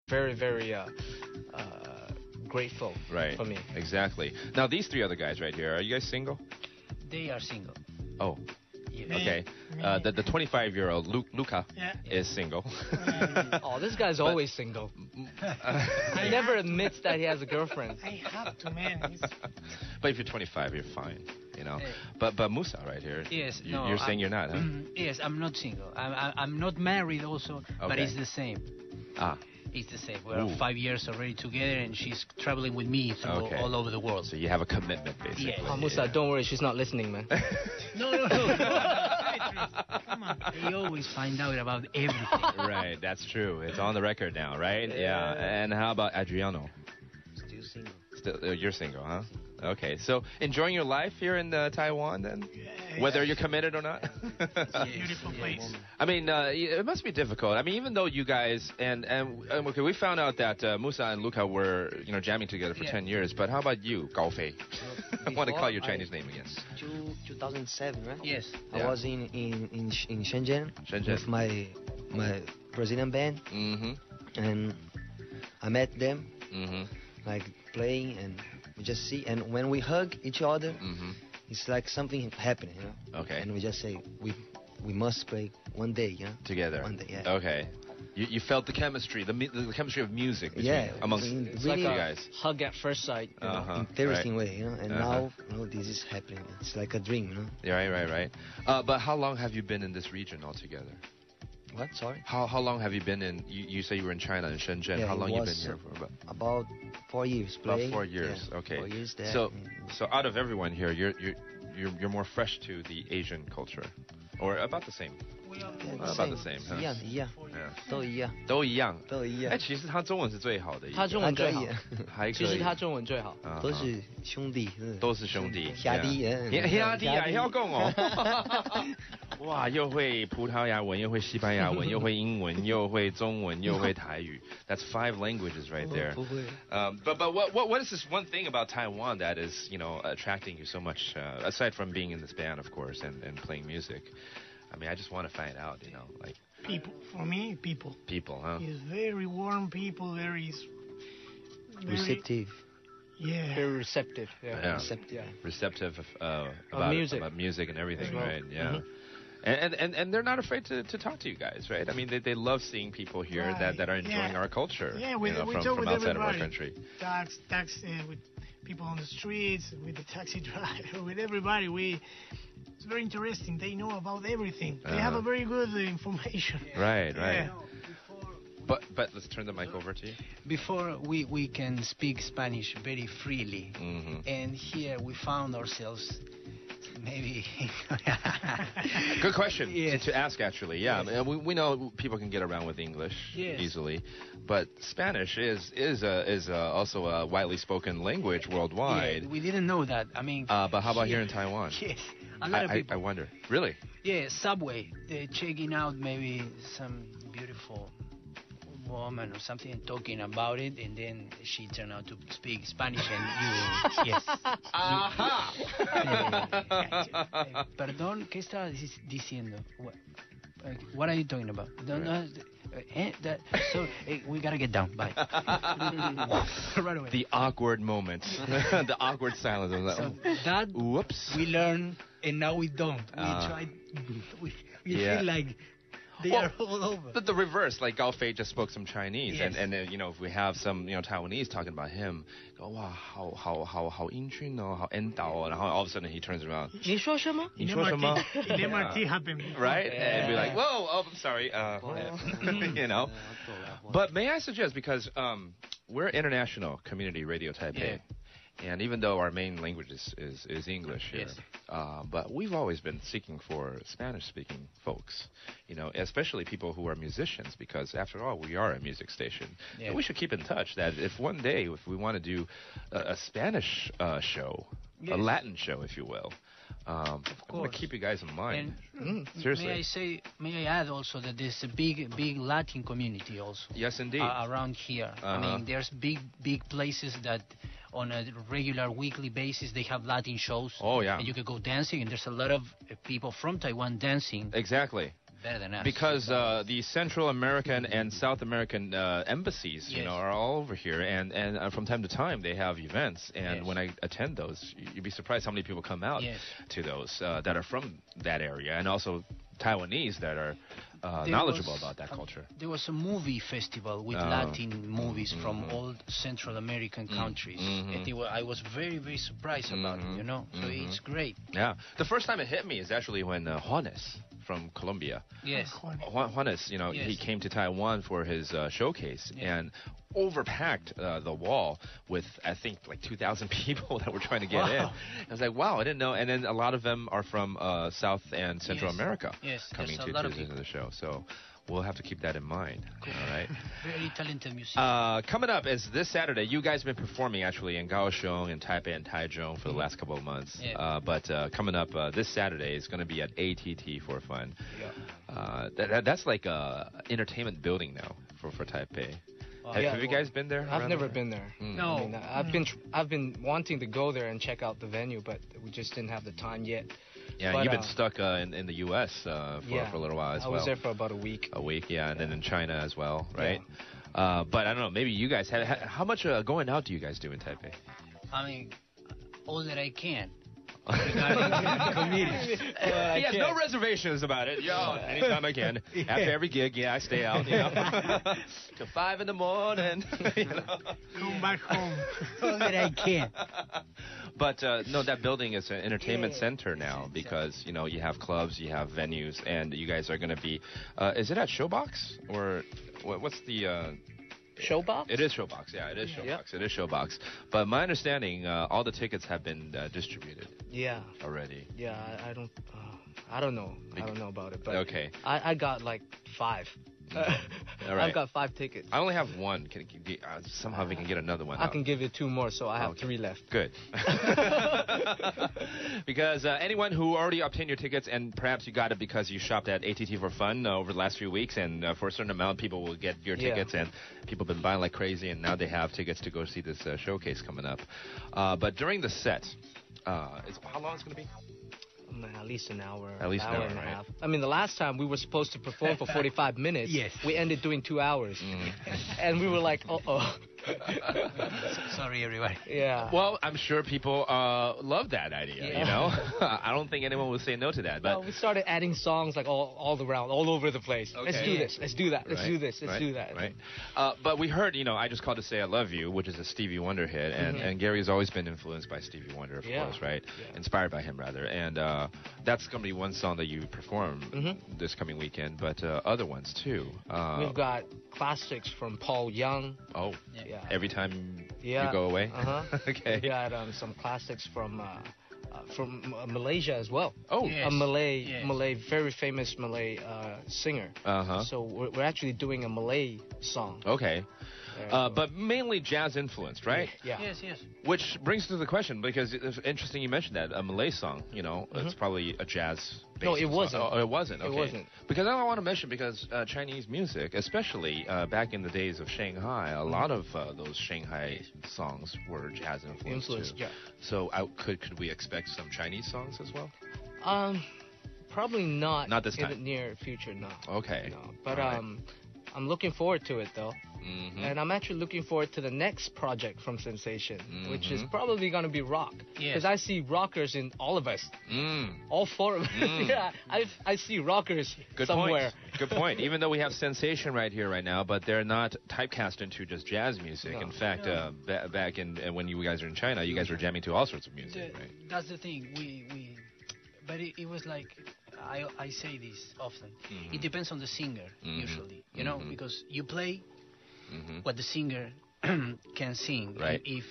very, very grateful Right. for me. Exactly. Now, these three other guys right here, are you guys single? They are single. Oh, Yeah. okay. The 25-year-old Luca is single. Oh, this guy's always single. He never admits that he has a girlfriend. I have to, man. But if you're 25, you're fine, you know. But Musa right here, Yes, you're saying you're not, huh? Yes, I'm not single. I'm not married also, but Okay. it's the same. Ah, It's the same. We're Ooh. 5 years already together, and she's traveling with me through Okay. all over the world. so you have a commitment, basically. Yeah. Oh, Musa, don't worry, she's not listening, man. No. Come on. They always find out about everything. Right, that's true. It's on the record now, right? Yeah. And how about Adriano? Still single. Still, you're single, huh? Okay, so enjoying your life here in Taiwan, then, whether you're committed or not. Beautiful place. I mean, it must be difficult. I mean, even though you guys and okay, we found out that Musa and Luca were jamming together for 10 years. But how about you, Gao Fei? I want to call your Chinese name again. 2007, right? Yes. I was in Shenzhen, Shenzhen. with my Brazilian band, Mm-hmm. and I met them Mm-hmm. like playing, and we just see, and when we hug each other, Mm-hmm. it's like something happening, Okay. And we just say we must play one day, Together. One day, yeah. Okay. You felt the chemistry, the chemistry of music between, amongst it's you really guys. Hug at first sight. You know? interesting way, and Uh-huh. now this is happening. It's like a dream, Yeah, right. But how long have you been in this region altogether? What? Sorry. How long have you been in? You say you were in China, in Shenzhen. Yeah, How it long you been was, here for? About 4 years. About Playing. 4 years. Yeah, Okay. 4 years there. So out of everyone here, you're more fresh to the Asian culture, or about the same? About the same, huh? 一样，都一样。都一样。都一样。其实他中文是最好的。他中文最好，还可以。其实他中文最好。都是兄弟。都是兄弟。兄弟，兄弟啊，要讲哦。哇，又会葡萄牙文，又会西班牙文，又会英文，又会中文，又会台语。That's 5 languages right there. 不会。But what is this one thing about Taiwan that is attracting you so much? Aside from being in this band, of course, and playing music. I mean, I just want to find out, like... People. For me, people. People, huh? He's very warm people, very... Receptive. Yeah. Very receptive. Yeah. Receptive. About music and everything, well. Right? Yeah. Mm-hmm. And they're not afraid to talk to you guys, right? I mean, they love seeing people here that are enjoying our culture, we talk from with outside everybody. of our country. With people on the streets, with the taxi driver, with everybody. It's very interesting. They know about everything. They have a very good information. Right. Yeah. But let's turn the mic over to you. Before we can speak Spanish very freely, and here we found ourselves maybe. Good question yes. to ask, actually. Yeah, yes. we know people can get around with English easily, but Spanish is also a widely spoken language worldwide. Yeah, we didn't know that. I mean. But how about here in Taiwan? Yes, a lot of people. I wonder. Really? Yeah, subway. They're checking out maybe some beautiful woman or something and talking about it, and then she turned out to speak Spanish, and you, yes. Aha! Perdón, ¿qué estaba diciendo? What are you talking about? So we gotta get down. Bye. Right away. The awkward moment, the awkward silence. So that whoops. We learn, and now we don't. We try. We feel like. They are all over. The reverse, like Gao Fei just spoke some Chinese, yes. and if we have some Taiwanese talking about him, go wow, how inchun or how endao, and how all of a sudden he turns around. 你说什么？ In MRT happened. Right, and be like, whoa, oh, I'm sorry, But may I suggest, because we're international community radio Taipei. And even though our main language is English here, but we've always been seeking for Spanish-speaking folks, especially people who are musicians, because after all, we are a music station. Yeah. And we should keep in touch that if one day, if we want to do a Spanish show, a Latin show, if you will, I'm going to keep you guys in mind. And seriously. May I add also that there's a big Latin community also. Yes, indeed. Around here. I mean, there's big places that on a regular weekly basis they have Latin shows. Oh, yeah. And you can go dancing, and there's a lot of people from Taiwan dancing. Exactly. better than us. Because the Central American and South American embassies, Yes. are all over here, and from time to time they have events. And Yes. when I attend those, you'd be surprised how many people come out Yes. to those that are from that area, and also Taiwanese that are There knowledgeable was- about that culture. There was a movie festival with Oh. Latin movies from all Central American countries. And I was very, very surprised about it, So it's great. Yeah. The first time it hit me is actually when Juanes from Colombia. Yes. Juanes, Yes. he came to Taiwan for his showcase and overpacked the wall with, I think, like 2,000 people that were trying to get in. I was like, wow, I didn't know. And then a lot of them are from South and Central Yes. America Yes, coming there's a lot to of the show. So we'll have to keep that in mind. All right. Very talented musician. Coming up is this Saturday. You guys have been performing actually in Kaohsiung and Taipei and Taichung for the last couple of months. Yeah. But coming up this Saturday is going to be at ATT for fun. That's like a entertainment building now for Taipei. Have you guys been there? I've around never there? been there. No. I mean, I've been wanting to go there and check out the venue, but we just didn't have the time yet. Yeah, But, you've been stuck in the U.S. For a little while as well. I was there for about a week. A week, yeah, and then in China as well, right? But I don't know, maybe you guys had how much going out do you guys do in Taipei? I mean, all that I can. He has no reservations about it. Anytime I can. After every gig, I stay out. Till 5 in the morning. Come back home. All that I can. But no, that building is an entertainment center now because you have clubs, you have venues, and you guys are going to be. Is it at Showbox or what's the? Showbox? It is Showbox. Yeah, it is Showbox. Yep. It is Showbox. But my understanding, all the tickets have been distributed Yeah. already. Yeah, I don't know. I don't know about it, but Okay. I got like 5. All right. I've got 5 tickets. I only have one. Somehow we can get another one. I out. can give you 2 more, so I have 3 left. Good. Because anyone who already obtained your tickets, and perhaps you got it because you shopped at ATT for fun over the last few weeks, and for a certain amount, people will get your tickets, and people have been buying like crazy, and now they have tickets to go see this showcase coming up. But during the set, how long is it going to be? At least an hour. At least an hour, and a right. half. I mean, the last time we were supposed to perform for 45 minutes. Yes. We ended doing 2 hours. And we were like, uh-oh. Sorry, everybody. Yeah. Well, I'm sure people love that idea, I don't think anyone would say no to that. But we started adding songs like all around, all over the place. Let's Okay. do this. Let's do that. Let's Right, do this. Let's right, do that. Right. But we heard, I Just Called to Say I Love You, which is a Stevie Wonder hit, and Gary's always been influenced by Stevie Wonder, of course, right? Yeah. Inspired by him, rather. And that's going to be one song that you perform this coming weekend, but other ones too. We've got classics from Paul Young. Oh, Yeah. every time Yeah. you go away? Uh-huh. Okay. We got some classics from Malaysia as well. Oh, Yes. A Malay, Yes. very famous Malay singer. Uh-huh. So we're actually doing a Malay song. Okay. There. But mainly jazz influenced, right? Yeah. Yes, yes. Which brings to the question, because it's interesting you mentioned that, a Malay song, it's probably a jazz No, it wasn't. Oh, it wasn't. It Okay. wasn't. Because I want to mention, because Chinese music, especially back in the days of Shanghai, a lot of those Shanghai songs were jazz influenced too. Yeah. So could we expect some Chinese songs as well? Probably not. Not this in time. the near future, no. Okay. No. But All right. I'm looking forward to it though. Mhm. And I'm actually looking forward to the next project from Sensation, which is Mhm. probably going to be rock. Yes. Because I see rockers in all of us. All 4 of us. Yeah, I see rockers Good somewhere. point. Good point. Even though we have Sensation right here, right now, but they're not typecast into just jazz music. No. In fact, back in when you guys were in China, you guys were jamming to all sorts of music, right? That's the thing. But it was like, I say this often. It depends on the singer, usually. Because you play what the singer can sing. Right. If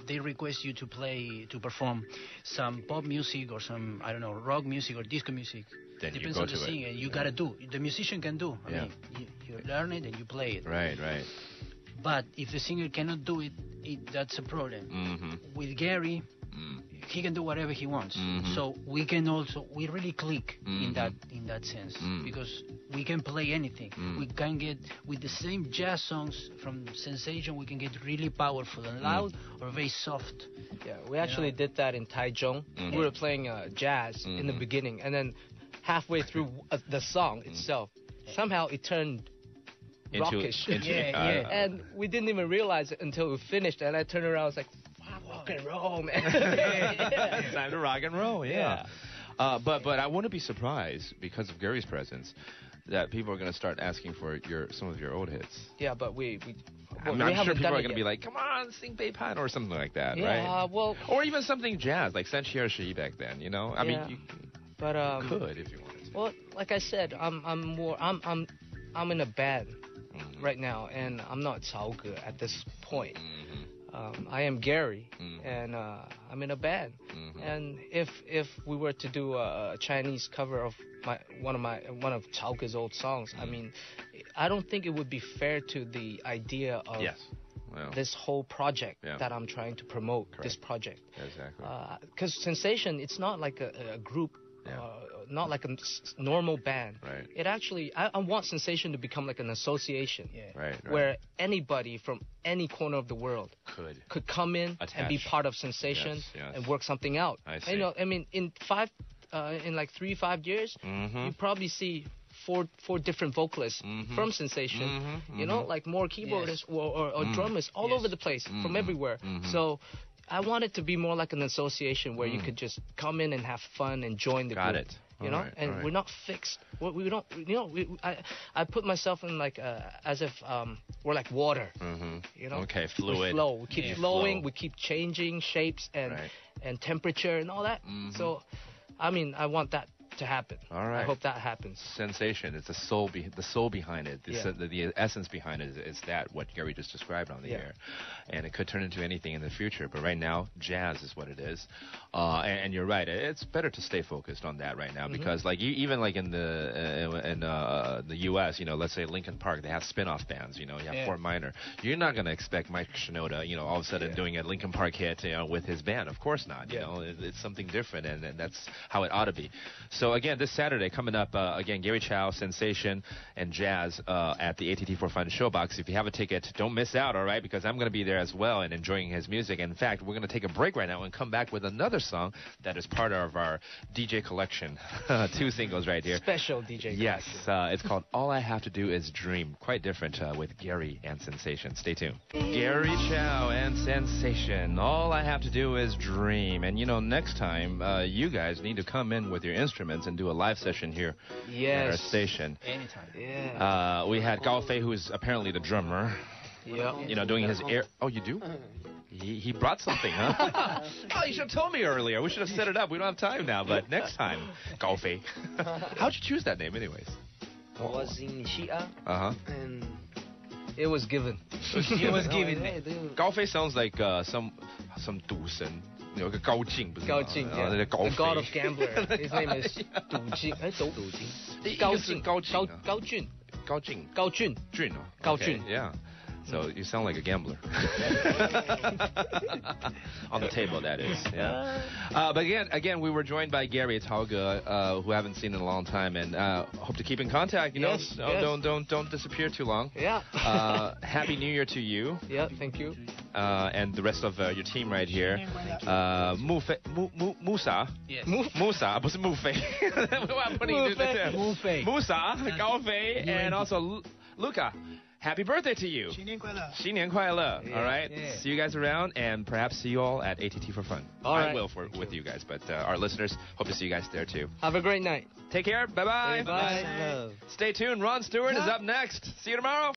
they request you to perform some pop music or some, I don't know, rock music or disco music, Then you depends go on the to it. singer. You gotta do. The musician can do. I Yeah. mean, you learn it and you play it. Right, right. But if the singer cannot do it, that's a problem. Mm-hmm. With Gary, he can do whatever he wants. So we really click in that sense because we can play anything. We can get with the same jazz songs from Sensation. We can get really powerful and loud or very soft. Yeah, we actually did that in Taichung. We were playing jazz in the beginning, and then halfway through the song itself, somehow it turned rockish. And we didn't even realize it until we finished. And I turned around, I was like, rock and roll, man. It's time to rock and roll, but I wouldn't be surprised, because of Gary's presence, that people are going to start asking for some of your old hits. Yeah, but I'm sure people are going to be like, come on, sing Beipan or something like that, right? Well, or even something jazz, like Sanqier Shi back then, you know? I mean, you could if you wanted to. Well, like I said, I'm in a band right now, and I'm not Cao Ge at this point. I am Gary, and I'm in a band. And if we were to do a Chinese cover of one of Cao Ge's old songs, I mean, I don't think it would be fair to the idea of this whole project that I'm trying to promote. Correct. This project, exactly, because Sensation, it's not like a group. Not like a normal band. Right. It actually, I want Sensation to become like an association. Right. Where anybody from any corner of the world could come in and be part of Sensation and work something out. I see. You know, I mean, in like 3-5 years, you probably see four different vocalists from Sensation. You know, like more keyboardists or drummers all over the place from everywhere. So I want it to be more like an association where you could just come in and have fun and join the group. Got it. You know, and we're not fixed. We don't. You know, I put myself in like as if we're like water. You know. Okay, fluid. We flow. We keep flowing. We keep changing shapes and temperature and all that. So, I mean, I want that to happen. All right. I hope that happens. Sensation. It's the soul behind it. The essence behind it is that what Gary just described on the air, and it could turn into anything in the future. But right now, jazz is what it is. And you're right. It's better to stay focused on that right now because, like, even like in the U.S., you know, let's say Linkin Park, they have spin-off bands. You know, you have Fort Minor. You're not going to expect Mike Shinoda, you know, all of a sudden doing a Linkin Park hit, you know, with his band. Of course not. You know, it's something different, and that's how it ought to be. So again, this Saturday coming up, again, Gary Chaw, Sensation, and Jazz at the ATT for Fun Showbox. If you have a ticket, don't miss out, all right? Because I'm going to be there as well and enjoying his music. In fact, we're going to take a break right now and come back with another song that is part of our DJ collection. 2 singles right here. Special DJ collection. Yes, it's called All I Have to Do Is Dream. Quite different with Gary and Sensation. Stay tuned. Gary Chaw and Sensation. All I Have to Do Is Dream. And, you know, next time, you guys need to come in with your instruments and do a live session here at our station. Anytime. Yeah. We had Gao Fei, who's apparently the drummer. Yeah. You know, doing his air. Oh, you do? He brought something, huh? Oh, you should have told me earlier. We should have set it up. We don't have time now, but next time, Gao Fei. How'd you choose that name, anyways? I was in Xia. And it was given. It was given. Gao Fei sounds like some dusen. You know, Gao Jing, the god of gambler. His name is Gao Jing. Gao Jun. Yeah. So you sound like a gambler. On the table, that is. Yeah. But again, we were joined by Gary Chaw, who I haven't seen in a long time, and hope to keep in contact. You know, don't disappear too long. Yeah. Happy New Year to you. Yeah, thank you. And the rest of your team right here. Musa. Yes. Musa, 不是木飞. Musa, Gao Fei, and also Luca. Happy birthday to you. 新年快乐. 新年快乐. Yeah. All right. Yeah. See you guys around, and perhaps see you all at ATT for Fun. All right. I will with you guys, but our listeners, hope to see you guys there too. Have a great night. Take care. Bye-bye. Bye. Stay tuned. Ron Stewart is up next. See you tomorrow.